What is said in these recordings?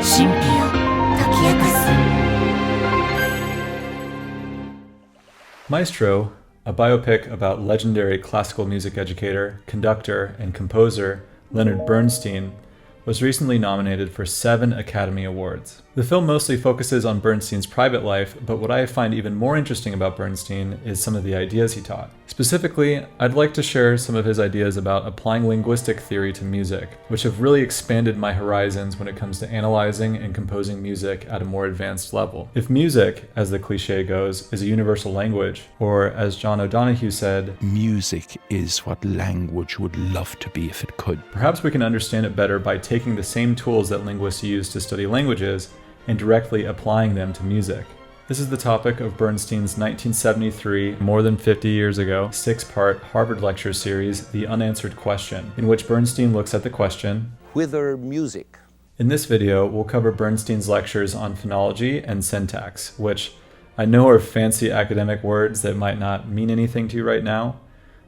神秘を解き明かす Maestro, a biopic about legendary classical music educator, conductor, and composer Leonard Bernstein, was recently nominated for 7 Academy Awards. The film mostly focuses on Bernstein's private life, but what I find even more interesting about Bernstein is some of the ideas he taught. Specifically, I'd like to share some of his ideas about applying linguistic theory to music, which have really expanded my horizons when it comes to analyzing and composing music at a more advanced level. If music, as the cliche goes, is a universal language, or as John O'Donohue said, music is what language would love to be if it could. Perhaps we can understand it better by taking the same tools that linguists use to study languages and directly applying them to music. This is the topic of Bernstein's 1973, more than 50 years ago, 6-part Harvard lecture series, The Unanswered Question, in which Bernstein looks at the question, Whither music? In this video, we'll cover Bernstein's lectures on phonology and syntax, which I know are fancy academic words that might not mean anything to you right now,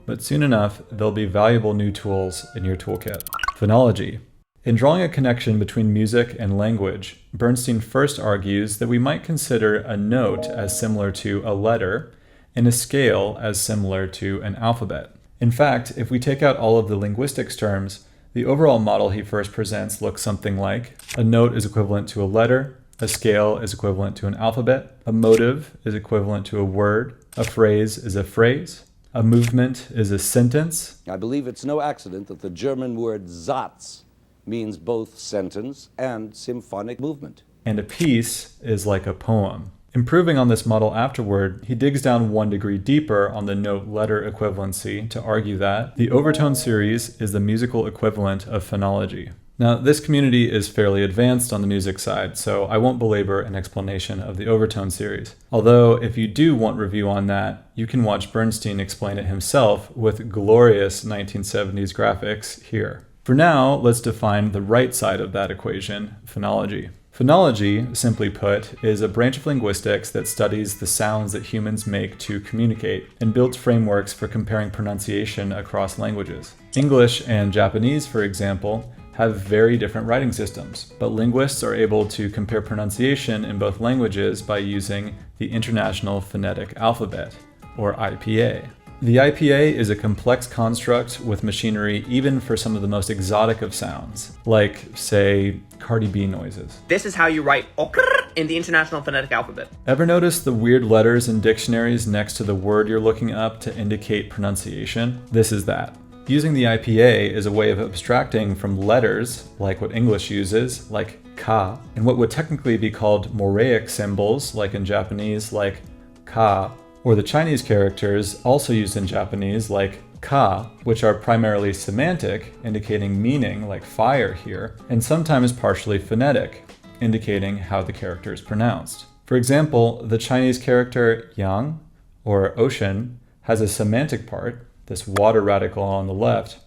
but soon enough, they'll be valuable new tools in your toolkit. Phonology. In drawing a connection between music and language, Bernstein first argues that we might consider a note as similar to a letter and a scale as similar to an alphabet. In fact, if we take out all of the linguistics terms, the overall model he first presents looks something like: a note is equivalent to a letter, a scale is equivalent to an alphabet, a motive is equivalent to a word, a phrase is a phrase, a movement is a sentence. I believe it's no accident that the German word Satz means both sentence and symphonic movement. And a piece is like a poem. Improving on this model afterward, he digs down 1 degree deeper on the note-letter equivalency to argue that the overtone series is the musical equivalent of phonology. Now, this community is fairly advanced on the music side, so I won't belabor an explanation of the overtone series. Although, if you do want review on that, you can watch Bernstein explain it himself with glorious 1970s graphics here. For now, let's define the right side of that equation, phonology. Phonology, simply put, is a branch of linguistics that studies the sounds that humans make to communicate and builds frameworks for comparing pronunciation across languages. English and Japanese, for example, have very different writing systems, but linguists are able to compare pronunciation in both languages by using the International Phonetic Alphabet, or IPA. The IPA is a complex construct with machinery even for some of the most exotic of sounds, like, say, Cardi B noises. This is how you write okr in the International Phonetic Alphabet. Ever notice the weird letters in dictionaries next to the word you're looking up to indicate pronunciation? This is that. Using the IPA is a way of abstracting from letters, like what English uses, like ka, and what would technically be called Moraic symbols, like in Japanese, like ka, or the Chinese characters also used in Japanese, like ka, which are primarily semantic, indicating meaning, like fire here, and sometimes partially phonetic, indicating how the character is pronounced. For example, the Chinese character yang, or ocean, has a semantic part, this water radical on the left,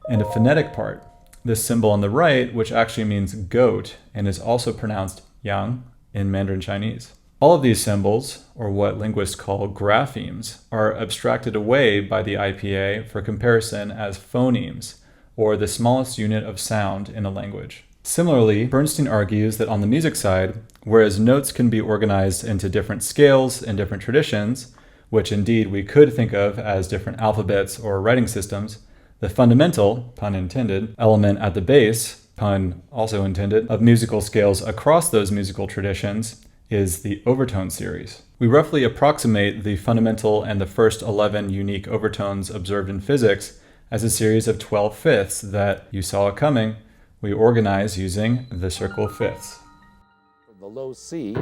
and a phonetic part, this symbol on the right, which actually means goat and is also pronounced yang in Mandarin Chinese. All of these symbols, or what linguists call graphemes, are abstracted away by the IPA for comparison as phonemes, or the smallest unit of sound in a language. Similarly, Bernstein argues that on the music side, whereas notes can be organized into different scales and different traditions, which indeed we could think of as different alphabets or writing systems, the fundamental, pun intended, element at the base, pun also intended, of musical scales across those musical traditions is the overtone series. We roughly approximate the fundamental and the first 11 unique overtones observed in physics as a series of 12 fifths that, you saw it coming, we organize using the circle of fifths. From the low C,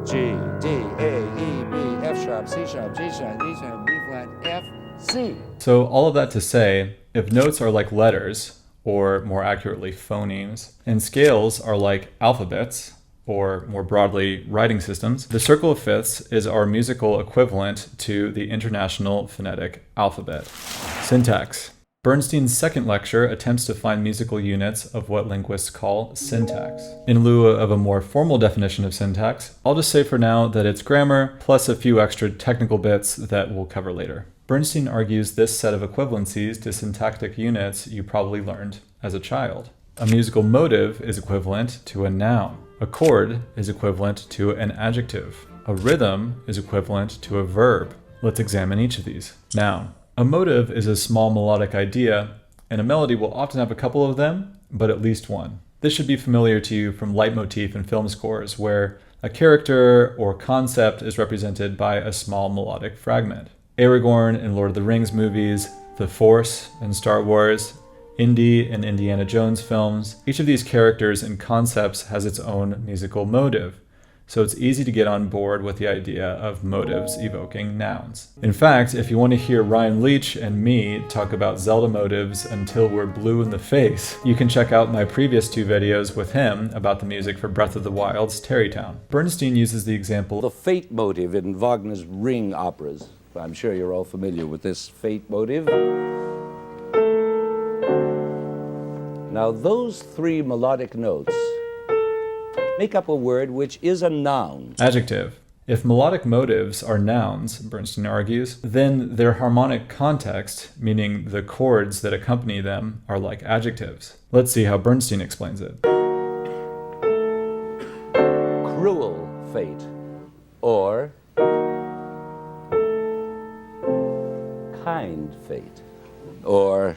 G, D, A, E, B, F sharp, C sharp, G sharp, D sharp, B flat, F, C. So all of that to say, if notes are like letters, or more accurately phonemes, and scales are like alphabets, or more broadly, writing systems, the circle of fifths is our musical equivalent to the International Phonetic Alphabet. Syntax. Bernstein's second lecture attempts to find musical units of what linguists call syntax. In lieu of a more formal definition of syntax, I'll just say for now that it's grammar plus a few extra technical bits that we'll cover later. Bernstein argues this set of equivalencies to syntactic units you probably learned as a child. A musical motive is equivalent to a noun. A chord is equivalent to an adjective. A rhythm is equivalent to a verb. Let's examine each of these. Noun. A motive is a small melodic idea, and a melody will often have a couple of them, but at least one. This should be familiar to you from leitmotif in film scores, where a character or concept is represented by a small melodic fragment. Aragorn in Lord of the Rings movies, The Force in Star Wars, Indy in Indiana Jones films. Each of these characters and concepts has its own musical motive, so it's easy to get on board with the idea of motives evoking nouns. In fact, if you want to hear Ryan Leach and me talk about Zelda motives until we're blue in the face, you can check out my previous 2 videos with him about the music for Breath of the Wild's Tarrytown. Bernstein uses the example The fate motive in Wagner's Ring operas. I'm sure you're all familiar with this fate motive. Now, those 3 melodic notes make up a word which is a noun. Adjective. If melodic motives are nouns, Bernstein argues, then their harmonic context, meaning the chords that accompany them, are like adjectives. Let's see how Bernstein explains it. Cruel fate, or kind fate, or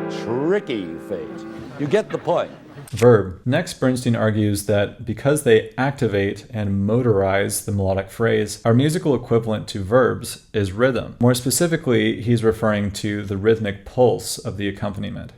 tricky fate. You get the point. Verb. Next, Bernstein argues that because they activate and motorize the melodic phrase, our musical equivalent to verbs is rhythm. More specifically, he's referring to the rhythmic pulse of the accompaniment.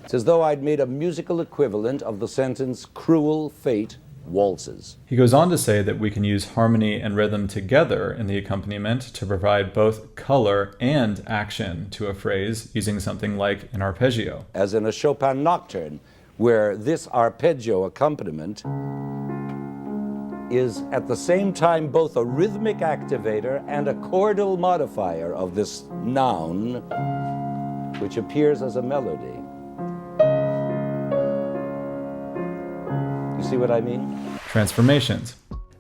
It's as though I'd made a musical equivalent of the sentence, cruel fate waltzes. He goes on to say that we can use harmony and rhythm together in the accompaniment to provide both color and action to a phrase using something like an arpeggio. As in a Chopin nocturne, where this arpeggio accompaniment is at the same time both a rhythmic activator and a chordal modifier of this noun, which appears as a melody. You see what I mean? Transformations.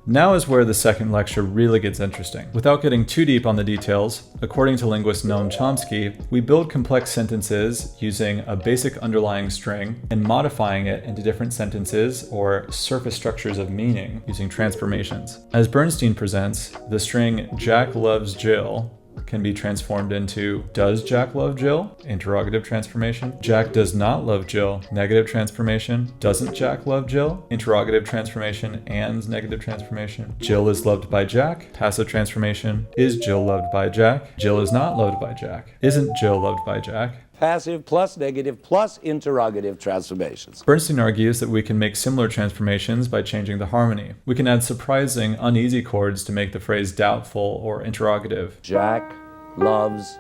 Now is where the second lecture really gets interesting. Without getting too deep on the details, according to linguist Noam Chomsky, we build complex sentences using a basic underlying string and modifying it into different sentences or surface structures of meaning using transformations. As Bernstein presents, the string Jack loves Jill can be transformed into does Jack love Jill? Interrogative transformation. Jack does not love Jill. Negative transformation. Doesn't Jack love Jill? Interrogative transformation and negative transformation. Jill is loved by Jack. Passive transformation. Is Jill loved by Jack? Jill is not loved by Jack. Isn't Jill loved by Jack? Passive plus negative plus interrogative transformations. Bernstein argues that we can make similar transformations by changing the harmony. We can add surprising, uneasy chords to make the phrase doubtful or interrogative. Jack loves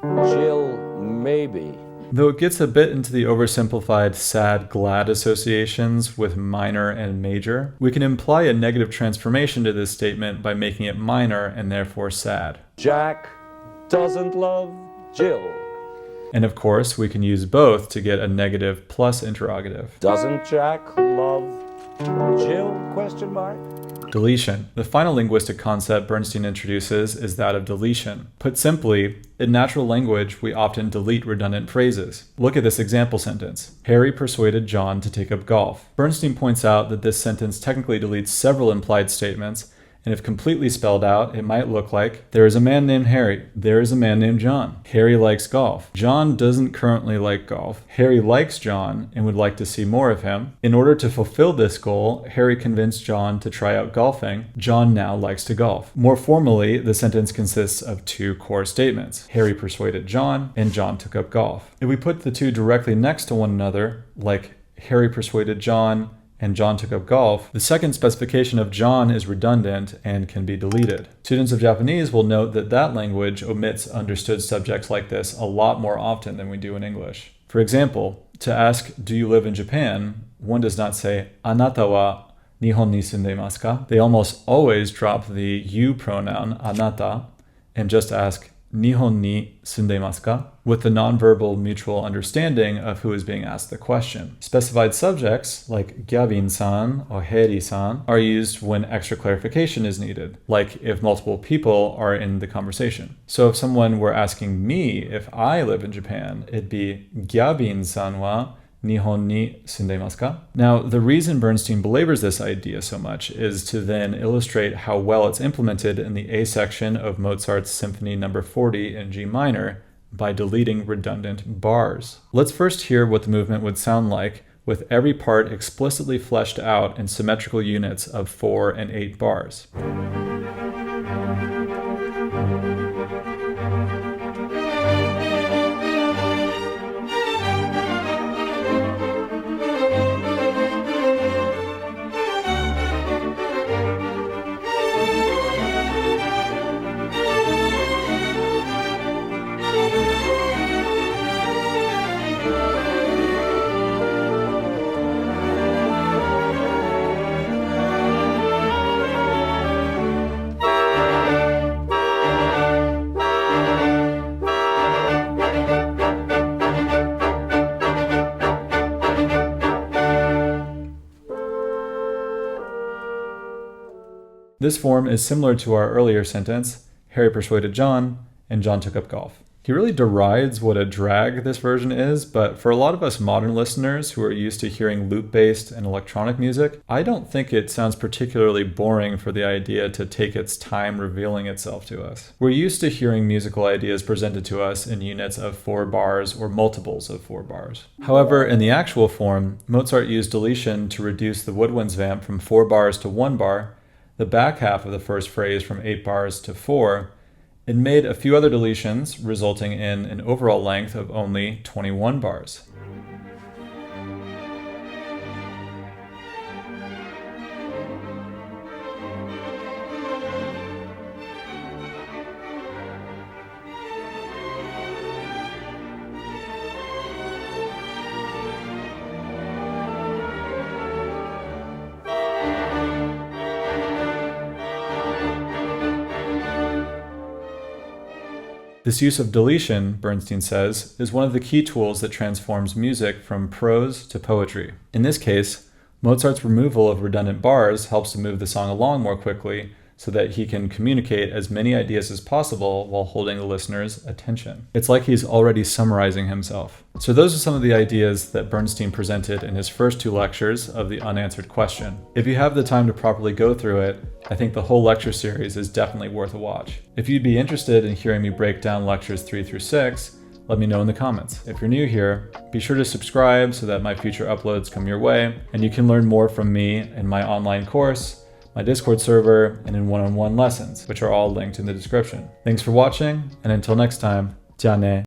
Jill, maybe. Though it gets a bit into the oversimplified sad, glad associations with minor and major, we can imply a negative transformation to this statement by making it minor and therefore sad. Jack doesn't love Jill. And of course, we can use both to get a negative plus interrogative. Doesn't Jack love Jill? Question mark. Deletion. The final linguistic concept Bernstein introduces is that of deletion. Put simply, in natural language, we often delete redundant phrases. Look at this example sentence. Harry persuaded John to take up golf. Bernstein points out that this sentence technically deletes several implied statements, and if completely spelled out, it might look like, there is a man named Harry. There is a man named John. Harry likes golf. John doesn't currently like golf. Harry likes John and would like to see more of him. In order to fulfill this goal, Harry convinced John to try out golfing. John now likes to golf. More formally, the sentence consists of 2 core statements. Harry persuaded John, and John took up golf. If we put the 2 directly next to one another, like Harry persuaded John, and John took up golf, the second specification of John is redundant and can be deleted. Students of Japanese will note that that language omits understood subjects like this a lot more often than we do in English. For example, to ask, do you live in Japan, one does not say, Anata wa Nihon ni sundemasu ka? They almost always drop the you pronoun, anata, and just ask, Nihon ni sundemasu ka? With the nonverbal mutual understanding of who is being asked the question. Specified subjects, like gyabin-san or heri-san, are used when extra clarification is needed, like if multiple people are in the conversation. So if someone were asking me if I live in Japan, it'd be gyabin-san wa Nihon ni sundemasu ka? Now, the reason Bernstein belabors this idea so much is to then illustrate how well it's implemented in the A section of Mozart's Symphony No. 40 in G minor by deleting redundant bars. Let's first hear what the movement would sound like with every part explicitly fleshed out in symmetrical units of 4 and 8 bars. This form is similar to our earlier sentence, Harry persuaded John, and John took up golf. He really derides what a drag this version is, but for a lot of us modern listeners who are used to hearing loop-based and electronic music, I don't think it sounds particularly boring for the idea to take its time revealing itself to us. We're used to hearing musical ideas presented to us in units of 4 bars or multiples of 4 bars. However, in the actual form, Mozart used deletion to reduce the woodwinds vamp from 4 bars to 1 bar, the back half of the first phrase from 8 bars to 4, and made a few other deletions, resulting in an overall length of only 21 bars. This use of deletion, Bernstein says, is one of the key tools that transforms music from prose to poetry. In this case, Mozart's removal of redundant bars helps to move the song along more quickly so that he can communicate as many ideas as possible while holding the listener's attention. It's like he's already summarizing himself. So those are some of the ideas that Bernstein presented in his first 2 lectures of the unanswered question. If you have the time to properly go through it, I think the whole lecture series is definitely worth a watch. If you'd be interested in hearing me break down lectures 3 through 6, let me know in the comments. If you're new here, be sure to subscribe so that my future uploads come your way, and you can learn more from me in my online course, my Discord server, and in one-on-one lessons, which are all linked in the description. Thanks for watching, and until next time, じゃあね.